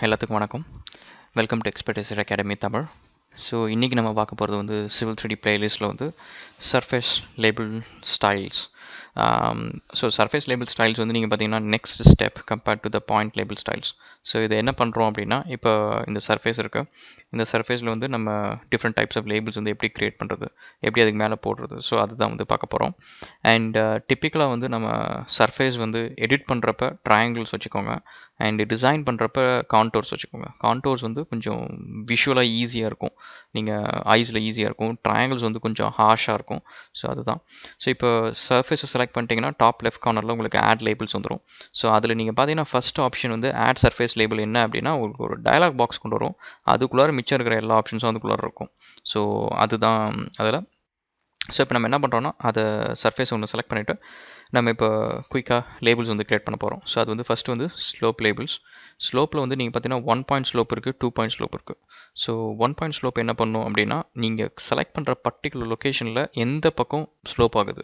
எல்லாத்துக்கும் வணக்கம். Welcome to Expertiser academy Tamil. So இன்றைக்கி நம்ம பார்க்க போகிறது வந்து சிவில் 3D பிளேலிஸ்ட்டில் வந்து surface label styles. So surface label styles வந்து நீங்கள் பார்த்தீங்கன்னா next step compared to the point label styles. So இதை என்ன பண்ணுறோம் அப்படின்னா, இப்போ இந்த சர்ஃபேஸ் இருக்குது, இந்த சர்ஃபேஸில் வந்து நம்ம டிஃப்ரெண்ட் டைப்ஸ் ஆஃப் லேபிள்ஸ் வந்து எப்படி க்ரியேட் பண்ணுறது, எப்படி அதுக்கு மேலே போடுறது, ஸோ அதுதான் வந்து பார்க்க போகிறோம். அண்ட் டிப்பிக்கலாக வந்து நம்ம சர்ஃபேஸ் வந்து எடிட் பண்ணுறப்ப ட்ரையாங்கிள்ஸ் வச்சுக்கோங்க, அண்ட் டிசைன் பண்ணுறப்ப கான்டோர்ஸ் வச்சுக்கோங்க. கான்டோர்ஸ் வந்து கொஞ்சம் விஷுவலாக ஈஸியாக இருக்கும், நீங்கள் ஐஸில் ஈஸியாக இருக்கும். ட்ரையாங்கிள்ஸ் வந்து கொஞ்சம் ஹார்ஷாக இருக்கும். ஸோ அதுதான். ஸோ இப்போ சர்ஃபேஸை செலக்ட் பண்ணிட்டீங்கன்னா டாப் லெஃப்ட் கார்னரில் உங்களுக்கு ஆட் லேபிள்ஸ் வந்துடும். ஸோ அதில் நீங்கள் பார்த்தீங்கன்னா ஃபஸ்ட் ஆப்ஷன் வந்து ஆட் சர்ஃபேஸ் லேபிள் என்ன அப்படின்னா, உங்களுக்கு ஒரு டயலாக் பாக்ஸ் கொண்டு வரும். அதுக்குள்ளார மிச்சம் இருக்கிற எல்லா ஆப்ஷன்ஸும் அதுக்குள்ளார இருக்கும். ஸோ அதுதான் அதில். ஸோ இப்போ நம்ம என்ன பண்ணுறோன்னா, அதை சர்ஃபேஸ் ஒன்று செலக்ட் பண்ணிவிட்டு நம்ம இப்போ குயிக்காக லேபிள்ஸ் வந்து க்ரியேட் பண்ண போகிறோம். ஸோ அது வந்து ஃபஸ்ட்டு வந்து ஸ்லோப் லேபிள்ஸ். ஸ்லோப்பில் வந்து நீங்கள் பார்த்தீங்கன்னா 1 பாயிண்ட் ஸ்லோப் இருக்குது, 2 பாயிண்ட் ஸ்லோப் இருக்குது. ஸோ 1 பாயிண்ட் ஸ்லோப் என்ன பண்ணும் அப்படின்னா, நீங்கள் செலக்ட் பண்ணுற பர்டிகுலர் லொக்கேஷனில் எந்த பக்கம் ஸ்லோப் ஆகுது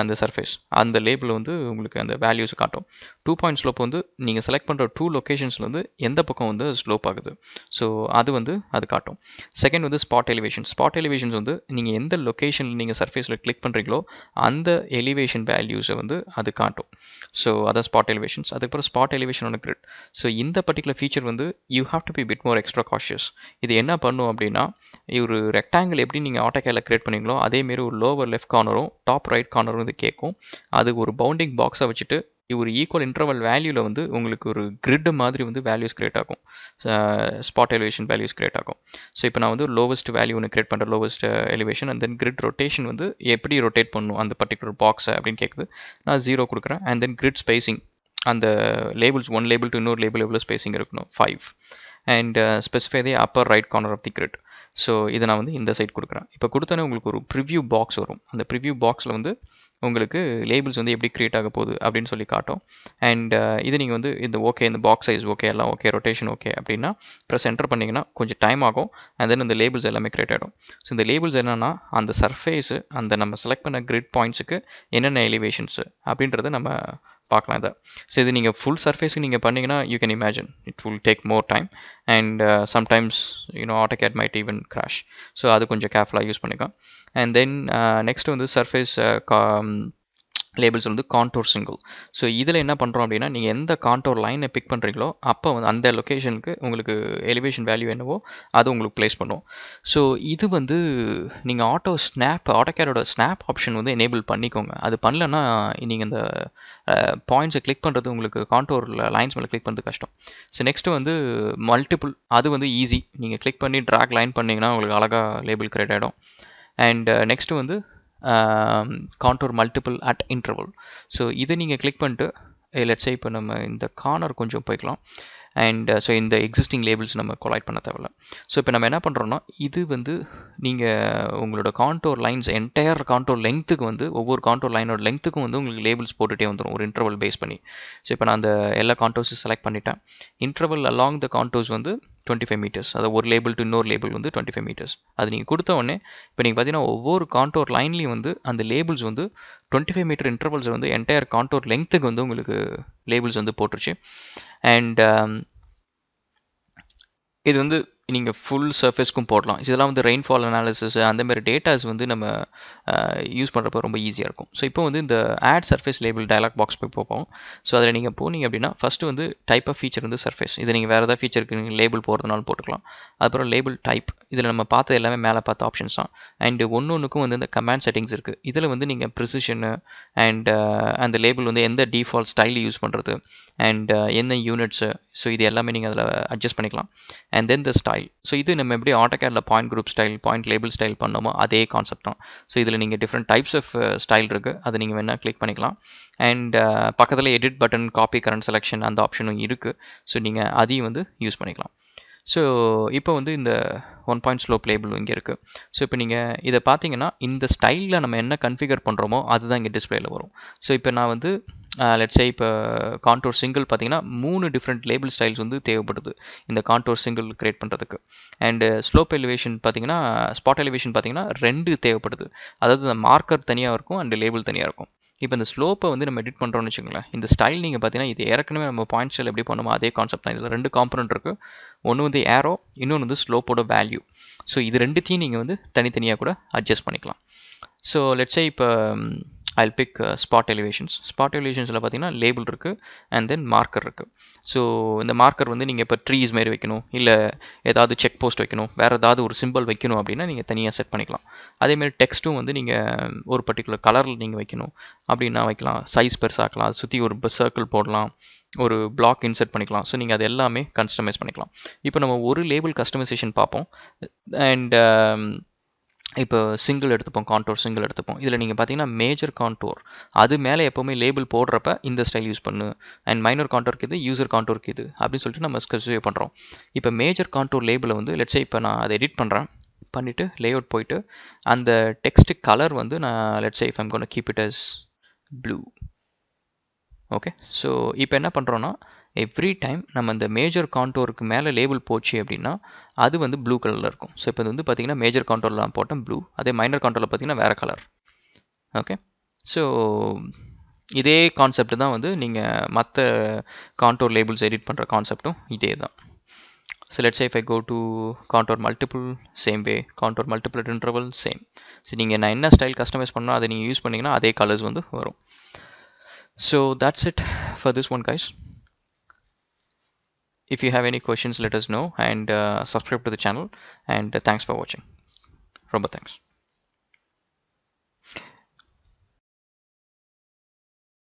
அந்த சர்ஃபேஸ், அந்த லேபிள் வந்து உங்களுக்கு அந்த வேல்யூஸ் காட்டும். 2 பாயிண்ட் ஸ்லோப் வந்து நீங்கள் செலக்ட் பண்ணுற 2 லொக்கேஷன்ஸில் வந்து எந்த பக்கம் வந்து ஸ்லோப் ஆகுது, ஸோ அது வந்து அது காட்டும். செகண்ட் வந்து ஸ்பாட் எலிவேஷன். ஸ்பாட் எலிவேஷன்ஸ் வந்து நீங்கள் எந்த லொக்கேஷனில் நீங்கள் சர்ஃபேஸில் கிளிக் பண்ணுறீங்களோ அந்த எலிவேஷன் வேல்யூஸை வந்து அது காட்டும். ஸோ அதான் ஸ்பாட் எலிவேஷன்ஸ். அதுக்கப்புறம் ஸ்பாட் எலிவேஷனோட கிரிட். ஸோ இந்த பர்டிகுலர் ஃபீச்சர் வந்து you have to be bit more extra cautious. இது என்ன பண்ணும் அப்படின்னா, ஒரு ரெக்டாங்கிள் எப்படி நீங்கள் ஆட்டோகேடில் கிரியேட் பண்ணீங்களோ அதேமாரி ஒரு லோவர் லெஃப்ட் கார்னரும் டாப் ரைட் கார்னரும் இது கேட்கும். அது ஒரு பவுண்டிங் பாக்ஸை வச்சுட்டு ஒரு ஈக்குவல் இன்டர்வல் வேல்யூவில் வந்து உங்களுக்கு ஒரு கிரிட் மாதிரி வந்து வேல்யூஸ் கிரியேட் ஆகும், ஸ்பாட் எலிவேஷன் வேல்யூஸ் கிரியேட் ஆகும். ஸோ இப்போ நான் வந்து லோவஸ்ட் வேல்யூ ஒன்று கிரியேட் பண்ணுற lowest elevation, and then grid rotation வந்து எப்படி ரொட்டேட் பண்ணணும் அந்த பர்டிகுலர் பாக்ஸை அப்படின்னு கேட்குது. நான் 0 கொடுக்குறேன். அண்ட் தென் கிரிட் ஸ்பேசிங், அந்த லேபிள்ஸ் ஒன் லேபிள் டு இன்னொரு லேபிள் எவ்வளோ ஸ்பேசிங் இருக்கணும், 5. And specify the upper right corner of the grid. So இதை நான் வந்து இந்த சைட் கொடுக்குறேன். இப்போ கொடுத்தோன்னே உங்களுக்கு ஒரு ப்ரிவ்யூ பாக்ஸ் வரும். அந்த ப்ரிவ்யூ பாக்ஸில் வந்து உங்களுக்கு லேபிள்ஸ் வந்து எப்படி க்ரியேட் ஆக போகுது அப்படின்னு சொல்லி காட்டும். அண்ட் இது நீங்கள் வந்து இந்த ஓகே, இந்த பாக்ஸ் சைஸ் ஓகே, எல்லாம் ஓகே, ரொட்டேஷன் ஓகே அப்படின்னா ப்ரெஸ் என்டர் பண்ணிங்கன்னா கொஞ்சம் டைம் ஆகும். அண்ட் தென் இந்த லேபிள்ஸ் எல்லாமே க்ரியேட் ஆகிடும். ஸோ இந்த லேபிள்ஸ் என்னென்னா, அந்த சர்ஃபேஸு அந்த நம்ம செலக்ட் பண்ண கிரிட் பாயிண்ட்ஸுக்கு என்னென்ன எலிவேஷன்ஸு அப்படின்றத நம்ம பார்க்கலாம் இதை. ஸோ இது நீங்கள் ஃபுல் சர்ஃபேஸுக்கு நீங்கள் பண்ணிங்கன்னா you can imagine it will take more time and sometimes AutoCAD might even crash. So அது கொஞ்சம் கேர்ஃபுல்லாக யூஸ் பண்ணிக்கலாம். அண்ட் தென் நெக்ஸ்ட் வந்து சர்ஃபேஸ் லேபிள்ஸ் வந்து கான்டோர் சிங்கிள். ஸோ இதில் என்ன பண்ணுறோம் அப்படின்னா, நீங்கள் எந்த கான்டோர் லைனை பிக் பண்ணுறீங்களோ அப்போ வந்து அந்த லொக்கேஷனுக்கு உங்களுக்கு எலிவேஷன் வேல்யூ என்னவோ அது உங்களுக்கு ப்ளேஸ் பண்ணுவோம். ஸோ இது வந்து நீங்கள் ஆட்டோகேடோட ஸ்னாப் ஆப்ஷன் வந்து எனேபிள் பண்ணிக்கோங்க. அது பண்ணலன்னா நீங்கள் இந்த பாயிண்ட்ஸை கிளிக் பண்ணுறது உங்களுக்கு கான்டோர் லைன்ஸ் மேலே கிளிக் பண்ணுறது கஷ்டம். ஸோ நெக்ஸ்ட்டு வந்து மல்டிபிள், அது வந்து ஈஸி. நீங்கள் கிளிக் பண்ணி ட்ராக் லைன் பண்ணிங்கன்னா உங்களுக்கு அழகாக லேபிள் கிரியேட் ஆகிடும். அண்ட் நெக்ஸ்ட்டு வந்து contour multiple at interval. So இதை நீங்கள் கிளிக் பண்ணிட்டு லெட்ஸே இப்போ நம்ம இந்த கார்னர் கொஞ்சம் போய்க்கலாம். அண்ட் ஸோ இந்த எக்ஸிஸ்டிங் லேபிள்ஸ் நம்ம கொலைட் பண்ண தேவையில்ல. ஸோ இப்போ நம்ம என்ன பண்ணுறோன்னா, இது வந்து நீங்கள் உங்களோட கான்டோர் லைன்ஸ் என்டையர் கான்டோர் லெங்த்துக்கு வந்து ஒவ்வொரு கான்டோர் லைனோட லெங்த்துக்கும் வந்து உங்களுக்கு லேபிள்ஸ் போட்டுகிட்டே வந்துடும் ஒரு இன்டர்வல் பேஸ் பண்ணி. ஸோ இப்போ நான் அந்த எல்லா கான்டோர்ஸும் செலக்ட் பண்ணிட்டேன். இன்டர்வல் அலாங் த கான்டோர்ஸ் வந்து 25 மீட்டர்ஸ், அதாவது ஒரு லேபிள் டு இன்னொரு லேபிள் வந்து 25 மீட்டர்ஸ். அது நீங்கள் கொடுத்த உடனே இப்போ நீங்கள் பார்த்தீங்கன்னா ஒவ்வொரு கான்டோர் லைன்லேயும் வந்து அந்த லேபிள்ஸ் வந்து 25 மீட்டர் இன்டர்வல்ஸ் வந்து என்டையர் கான்டோர் லெங்த்துக்கு வந்து உங்களுக்கு லேபிள்ஸ் வந்து போட்டுருச்சு. அண்ட் இது வந்து நீங்கள் ஃபுல் சர்ஃபேஸ்க்கும் போடலாம். இதெல்லாம் வந்து ரெயின்ஃபால் அனாலிசிஸ் அந்தமாதிரி டேட்டாஸ் வந்து நம்ம யூஸ் பண்ணுறப்ப ரொம்ப ஈஸியாக இருக்கும். ஸோ இப்போ வந்து இந்த add surface label dialog box போய் போகும். ஸோ அதில் நீங்கள் போனீங்க அப்படின்னா ஃபஸ்ட்டு வந்து டைப் ஆஃப் ஃபீச்சர் வந்து சர்ஃபேஸ். இதை நீங்கள் வேறு ஏதாவது ஃபீச்சருக்கு நீங்கள் லேபிள் போடுறதுனாலும் போட்டுக்கலாம். அப்புறம் லேபிள் டைப், இதில் நம்ம பார்த்தது எல்லாமே மேலே பார்த்த ஆப்ஷன்ஸ் தான். அண்டு ஒன்றுக்கும் வந்து இந்த கமாண்ட் செட்டிங்ஸ் இருக்குது. இதில் வந்து நீங்கள் ப்ரிசிஷனு அண்ட் அந்த லேபிள் வந்து எந்த டிஃபால்ட் ஸ்டைல் யூஸ் பண்ணுறது அண்ட் என்ன யூனிட்ஸு, ஸோ இது எல்லாமே நீங்கள் அதில் அட்ஜஸ்ட் பண்ணிக்கலாம். And then the style. So இது நம்ம எப்படி ஆட்டோகேடில் point group style, point label style பண்ணோமோ அதே கான்செப்ட் தான். ஸோ இதில் நீங்கள் டிஃப்ரெண்ட் டைப்ஸ் ஆஃப் ஸ்டைல் இருக்குது, அதை நீங்கள் வேணால் கிளிக் பண்ணிக்கலாம். அண்ட் பக்கத்தில் edit button, copy current selection அந்த ஆப்ஷனும் இருக்குது. ஸோ நீங்கள் அதையும் வந்து யூஸ் பண்ணிக்கலாம். ஸோ இப்போ வந்து இந்த 1 பாயிண்ட் ஸ்லோப் லேபிள் இங்கே இருக்குது. ஸோ இப்போ நீங்கள் இதை பார்த்தீங்கன்னா இந்த ஸ்டைலில் நம்ம என்ன கன்ஃபிகர் பண்ணுறோமோ அதுதான் இங்கே டிஸ்பிளேயில் வரும். ஸோ இப்போ நான் வந்து லெட்ஸே இப்போ கான்டோர் சிங்கிள் பார்த்தீங்கன்னா 3 டிஃப்ரெண்ட் லேபிள் ஸ்டைல்ஸ் வந்து தேவைப்படுது இந்த கான்டோர் சிங்கிள் கிரியேட் பண்ணுறதுக்கு. அண்டு ஸ்லோப் எலிவேஷன் பார்த்தீங்கன்னா, ஸ்பாட் எலிவேஷன் பார்த்தீங்கன்னா 2 தேவைப்படுது. அதாவது இந்த மார்க்கர் தனியாக இருக்கும் அண்டு லேபிள் தனியாக இருக்கும். இப்போ இந்த ஸ்லோப்பை வந்து நம்ம எடிட் பண்ணுறோம்னு வச்சுக்கோங்களேன். இந்த ஸ்டைல் நீங்கள் பார்த்தீங்கன்னா இது ஏற்கனவே நம்ம பாயிண்ட் ஸ்டைல் எப்படி பண்ணுமோ அதே கான்செப்ட் தான். இதில் 2 காம்பனண்ட் இருக்குது. ஒன்று வந்து ஏரோ, இன்னொன்று வந்து ஸ்லோப்போட வேல்யூ. ஸோ இது ரெண்டுத்தையும் நீங்கள் வந்து தனித்தனியாக கூட அட்ஜஸ்ட் பண்ணிக்கலாம். ஸோ லெட்ஸே இப்போ I'll pick spot elevations. Spot எலிவேஷன்ஸில் பார்த்தீங்கன்னா லேபிள் இருக்குது அண்ட் தென் மார்க்கர் இருக்குது. ஸோ இந்த மார்க்கர் வந்து நீங்கள் இப்போ ட்ரீஸ் மாரி வைக்கணும், இல்லை ஏதாவது செக் போஸ்ட் வைக்கணும், வேறு ஏதாவது ஒரு சிம்பிள் வைக்கணும் அப்படின்னா நீங்கள் தனியாக செட் பண்ணிக்கலாம். அதேமாதிரி டெக்ஸ்ட்டும் வந்து நீங்கள் ஒரு பர்டிகுலர் கலரில் நீங்கள் வைக்கணும் அப்படின்னா வைக்கலாம். சைஸ் பெருசாக்கலாம், அதை சுற்றி ஒரு சர்க்கிள் போடலாம், ஒரு பிளாக் இன்சர்ட் பண்ணிக்கலாம். ஸோ நீங்கள் அது எல்லாமே கஸ்டமைஸ் பண்ணிக்கலாம். இப்போ நம்ம ஒரு லேபிள் கஸ்டமைசேஷன் பார்ப்போம். அண்ட் இப்போ சிங்கிள் எடுத்துப்போம், கான்டோர் சிங்கிள் எடுத்துப்போம். இதில் நீங்கள் பார்த்தீங்கன்னா மேஜர் கான்டோர் அது மேலே எப்போவுமே லேபிள் போடுறப்ப இந்த ஸ்டைல் யூஸ் பண்ணு, அண்ட் மைனர் கான்டோருக்கு இது, யூசர் கான்டோருக்கு இது அப்படின்னு சொல்லிட்டு நம்ம ஸ்பெசிஃபை பண்ணுறோம். இப்போ மேஜர் கான்டோர் லேபிளை வந்து லெட்ஸே இப்போ நான் அதை எடிட் பண்ணுறேன், பண்ணிவிட்டு லேஅவுட் போயிட்டு அந்த டெக்ஸ்ட் கலர் வந்து நான் let's say if I'm gonna keep it as blue. Okay, so இப்போ என்ன பண்ணுறோன்னா எவ்ரி டைம் நம்ம இந்த மேஜர் கான்டோருக்கு மேலே லேபிள் போச்சு அப்படின்னா அது வந்து ப்ளூ கலரில் இருக்கும். ஸோ இப்போ இது வந்து பார்த்தீங்கன்னா மேஜர் கான்டோரில் நான் போட்டேன் ப்ளூ, அதே மைனர் கான்டோரில் பார்த்தீங்கன்னா வேறு கலர். ஓகே, ஸோ இதே கான்செப்ட் தான் வந்து நீங்கள் மற்ற கான்டோர் லேபிள்ஸ் எடிட் பண்ணுற கான்செப்டும் இதே தான். So let's say if I go to contour multiple, same way, contour multiple at interval, same. So நீங்கள் நான் என்ன ஸ்டைல் கஸ்டமைஸ் பண்ணணும் அதை நீங்கள் யூஸ் பண்ணிங்கன்னா அதே கலர்ஸ் வந்து வரும். So that's it for this one, guys. If you have any questions, let us know and subscribe to the channel, and thanks for watching. ரொம்ப thanks.